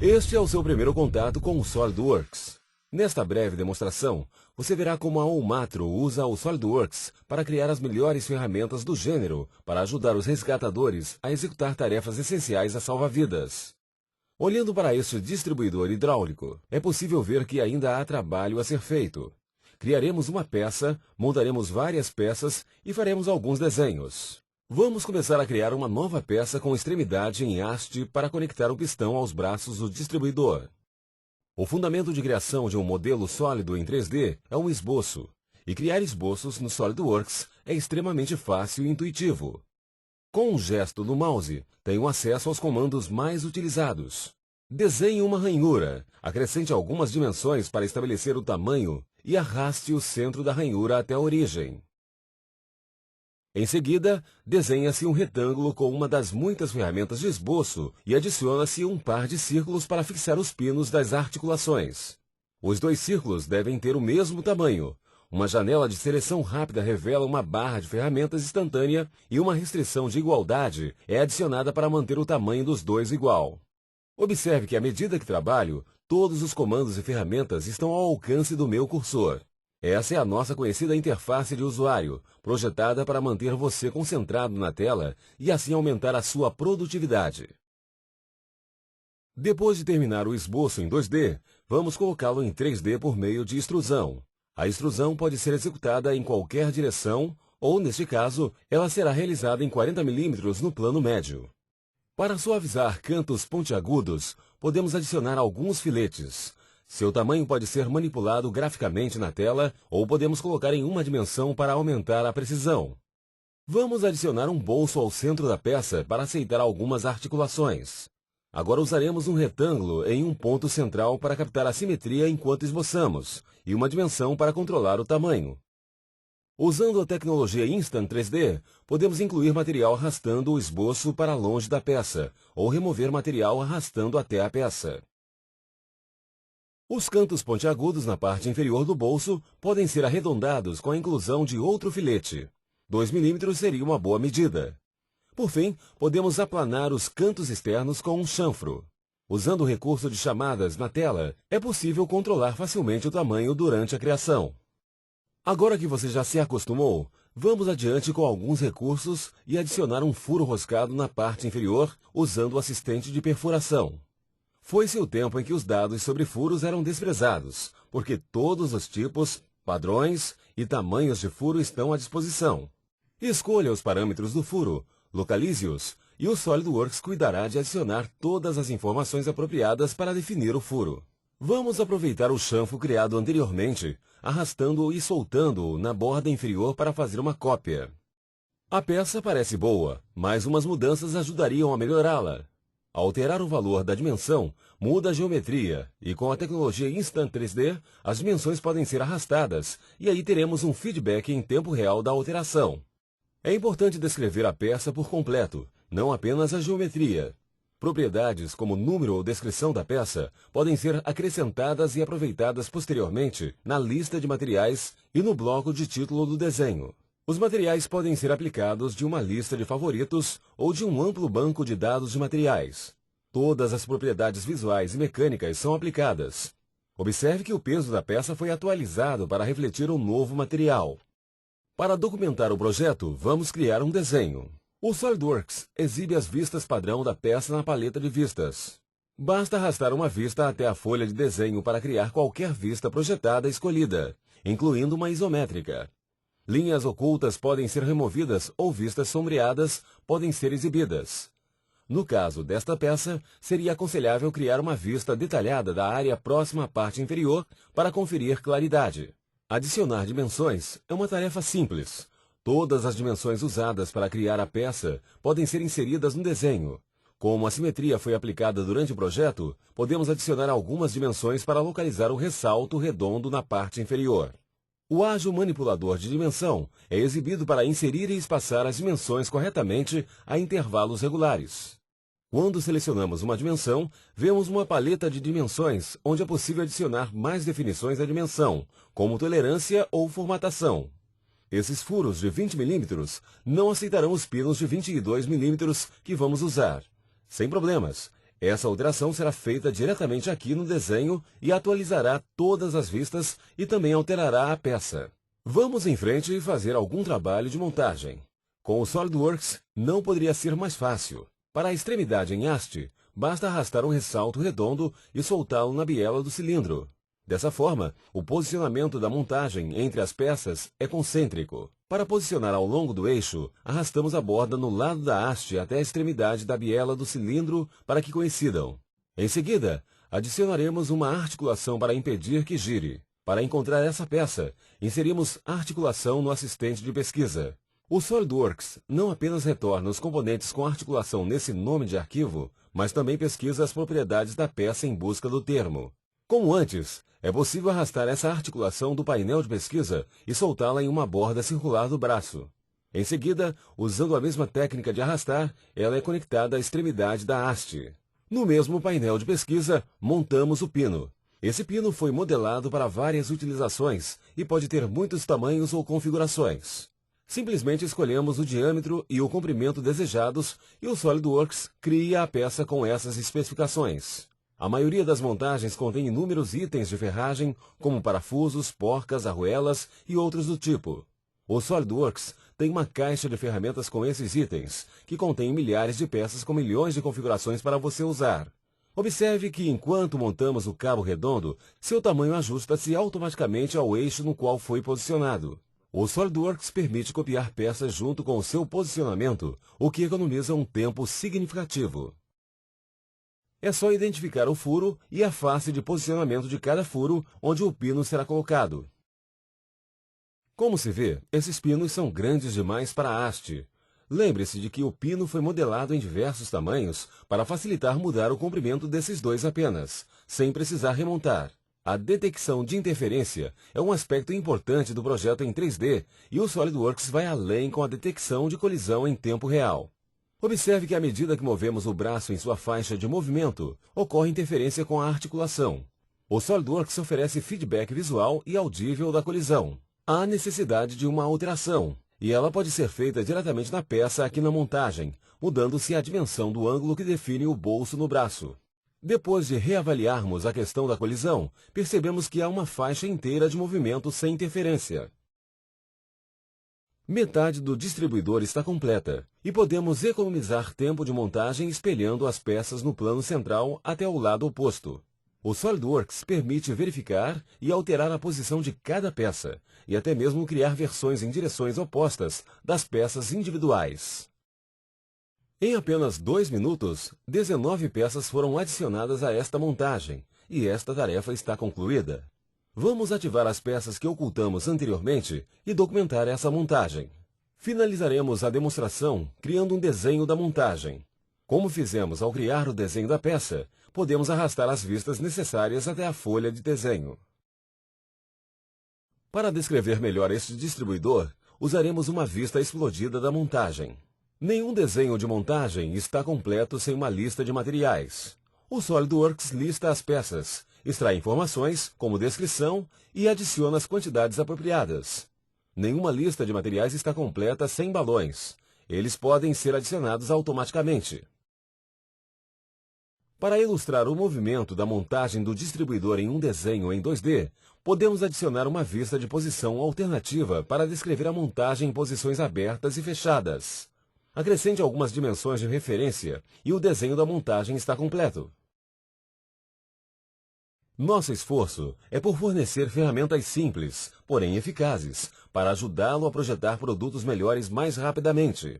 Este é o seu primeiro contato com o SolidWorks. Nesta breve demonstração, você verá como a Olmatro usa o SolidWorks para criar as melhores ferramentas do gênero para ajudar os resgatadores a executar tarefas essenciais a salva-vidas. Olhando para este distribuidor hidráulico, é possível ver que ainda há trabalho a ser feito. Criaremos uma peça, montaremos várias peças e faremos alguns desenhos. Vamos começar a criar uma nova peça com extremidade em haste para conectar o pistão aos braços do distribuidor. O fundamento de criação de um modelo sólido em 3D é um esboço, e criar esboços no SolidWorks é extremamente fácil e intuitivo. Com um gesto do mouse, tenho acesso aos comandos mais utilizados. Desenhe uma ranhura, acrescente algumas dimensões para estabelecer o tamanho e arraste o centro da ranhura até a origem. Em seguida, desenha-se um retângulo com uma das muitas ferramentas de esboço e adiciona-se um par de círculos para fixar os pinos das articulações. Os dois círculos devem ter o mesmo tamanho. Uma janela de seleção rápida revela uma barra de ferramentas instantânea e uma restrição de igualdade é adicionada para manter o tamanho dos dois igual. Observe que à medida que trabalho, todos os comandos e ferramentas estão ao alcance do meu cursor. Essa é a nossa conhecida interface de usuário, projetada para manter você concentrado na tela e assim aumentar a sua produtividade. Depois de terminar o esboço em 2D, vamos colocá-lo em 3D por meio de extrusão. A extrusão pode ser executada em qualquer direção, ou, neste caso, ela será realizada em 40 mm no plano médio. Para suavizar cantos pontiagudos, podemos adicionar alguns filetes. Seu tamanho pode ser manipulado graficamente na tela ou podemos colocar em uma dimensão para aumentar a precisão. Vamos adicionar um bolso ao centro da peça para aceitar algumas articulações. Agora usaremos um retângulo em um ponto central para captar a simetria enquanto esboçamos e uma dimensão para controlar o tamanho. Usando a tecnologia Instant 3D, podemos incluir material arrastando o esboço para longe da peça ou remover material arrastando até a peça. Os cantos pontiagudos na parte inferior do bolso podem ser arredondados com a inclusão de outro filete. 2 mm seria uma boa medida. Por fim, podemos aplanar os cantos externos com um chanfro. Usando o recurso de chamadas na tela, é possível controlar facilmente o tamanho durante a criação. Agora que você já se acostumou, vamos adiante com alguns recursos e adicionar um furo roscado na parte inferior usando o assistente de perfuração. Foi-se o tempo em que os dados sobre furos eram desprezados, porque todos os tipos, padrões e tamanhos de furo estão à disposição. Escolha os parâmetros do furo, localize-os e o SolidWorks cuidará de adicionar todas as informações apropriadas para definir o furo. Vamos aproveitar o chanfro criado anteriormente, arrastando-o e soltando-o na borda inferior para fazer uma cópia. A peça parece boa, mas umas mudanças ajudariam a melhorá-la. Ao alterar o valor da dimensão, muda a geometria, e com a tecnologia Instant 3D, as dimensões podem ser arrastadas, e aí teremos um feedback em tempo real da alteração. É importante descrever a peça por completo, não apenas a geometria. Propriedades como número ou descrição da peça podem ser acrescentadas e aproveitadas posteriormente na lista de materiais e no bloco de título do desenho. Os materiais podem ser aplicados de uma lista de favoritos ou de um amplo banco de dados de materiais. Todas as propriedades visuais e mecânicas são aplicadas. Observe que o peso da peça foi atualizado para refletir um novo material. Para documentar o projeto, vamos criar um desenho. O SolidWorks exibe as vistas padrão da peça na paleta de vistas. Basta arrastar uma vista até a folha de desenho para criar qualquer vista projetada escolhida, incluindo uma isométrica. Linhas ocultas podem ser removidas ou vistas sombreadas podem ser exibidas. No caso desta peça, seria aconselhável criar uma vista detalhada da área próxima à parte inferior para conferir claridade. Adicionar dimensões é uma tarefa simples. Todas as dimensões usadas para criar a peça podem ser inseridas no desenho. Como a simetria foi aplicada durante o projeto, podemos adicionar algumas dimensões para localizar o ressalto redondo na parte inferior. O ágil manipulador de dimensão é exibido para inserir e espaçar as dimensões corretamente a intervalos regulares. Quando selecionamos uma dimensão, vemos uma paleta de dimensões onde é possível adicionar mais definições à dimensão, como tolerância ou formatação. Esses furos de 20 mm não aceitarão os pinos de 22 mm que vamos usar. Sem problemas, Essa alteração será feita diretamente aqui no desenho e atualizará todas as vistas e também alterará a peça. Vamos em frente e fazer algum trabalho de montagem. Com o SolidWorks, não poderia ser mais fácil. Para a extremidade em haste, basta arrastar um ressalto redondo e soltá-lo na biela do cilindro. Dessa forma, o posicionamento da montagem entre as peças é concêntrico. Para posicionar ao longo do eixo, arrastamos a borda no lado da haste até a extremidade da biela do cilindro para que coincidam. Em seguida, adicionaremos uma articulação para impedir que gire. Para encontrar essa peça, inserimos articulação no assistente de pesquisa. O SolidWorks não apenas retorna os componentes com articulação nesse nome de arquivo, mas também pesquisa as propriedades da peça em busca do termo. Como antes, é possível arrastar essa articulação do painel de pesquisa e soltá-la em uma borda circular do braço. Em seguida, usando a mesma técnica de arrastar, ela é conectada à extremidade da haste. No mesmo painel de pesquisa, montamos o pino. Esse pino foi modelado para várias utilizações e pode ter muitos tamanhos ou configurações. Simplesmente escolhemos o diâmetro e o comprimento desejados e o SolidWorks cria a peça com essas especificações. A maioria das montagens contém inúmeros itens de ferragem, como parafusos, porcas, arruelas e outros do tipo. O SolidWorks tem uma caixa de ferramentas com esses itens, que contém milhares de peças com milhões de configurações para você usar. Observe que enquanto montamos o cabo redondo, seu tamanho ajusta-se automaticamente ao eixo no qual foi posicionado. O SolidWorks permite copiar peças junto com o seu posicionamento, o que economiza um tempo significativo. É só identificar o furo e a face de posicionamento de cada furo onde o pino será colocado. Como se vê, esses pinos são grandes demais para a haste. Lembre-se de que o pino foi modelado em diversos tamanhos para facilitar mudar o comprimento desses dois apenas, sem precisar remontar. A detecção de interferência é um aspecto importante do projeto em 3D e o SolidWorks vai além com a detecção de colisão em tempo real. Observe que à medida que movemos o braço em sua faixa de movimento, ocorre interferência com a articulação. O SolidWorks oferece feedback visual e audível da colisão. Há necessidade de uma alteração, e ela pode ser feita diretamente na peça aqui na montagem, mudando-se a dimensão do ângulo que define o bolso no braço. Depois de reavaliarmos a questão da colisão, percebemos que há uma faixa inteira de movimento sem interferência. Metade do distribuidor está completa, e podemos economizar tempo de montagem espelhando as peças no plano central até o lado oposto. O SolidWorks permite verificar e alterar a posição de cada peça, e até mesmo criar versões em direções opostas das peças individuais. Em apenas 2 minutos, 19 peças foram adicionadas a esta montagem, e esta tarefa está concluída. Vamos ativar as peças que ocultamos anteriormente e documentar essa montagem. Finalizaremos a demonstração criando um desenho da montagem. Como fizemos ao criar o desenho da peça, podemos arrastar as vistas necessárias até a folha de desenho. Para descrever melhor este distribuidor, usaremos uma vista explodida da montagem. Nenhum desenho de montagem está completo sem uma lista de materiais. O SolidWorks lista as peças, extrai informações, como descrição, e adiciona as quantidades apropriadas. Nenhuma lista de materiais está completa sem balões. Eles podem ser adicionados automaticamente. Para ilustrar o movimento da montagem do distribuidor em um desenho em 2D, podemos adicionar uma vista de posição alternativa para descrever a montagem em posições abertas e fechadas. Acrescente algumas dimensões de referência e o desenho da montagem está completo. Nosso esforço é por fornecer ferramentas simples, porém eficazes, para ajudá-lo a projetar produtos melhores mais rapidamente.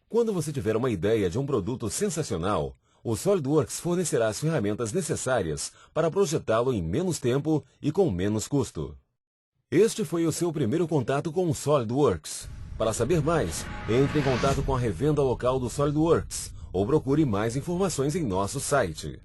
Quando você tiver uma ideia de um produto sensacional, o SolidWorks fornecerá as ferramentas necessárias para projetá-lo em menos tempo e com menos custo. Este foi o seu primeiro contato com o SolidWorks. Para saber mais, entre em contato com a revenda local do SolidWorks ou procure mais informações em nosso site.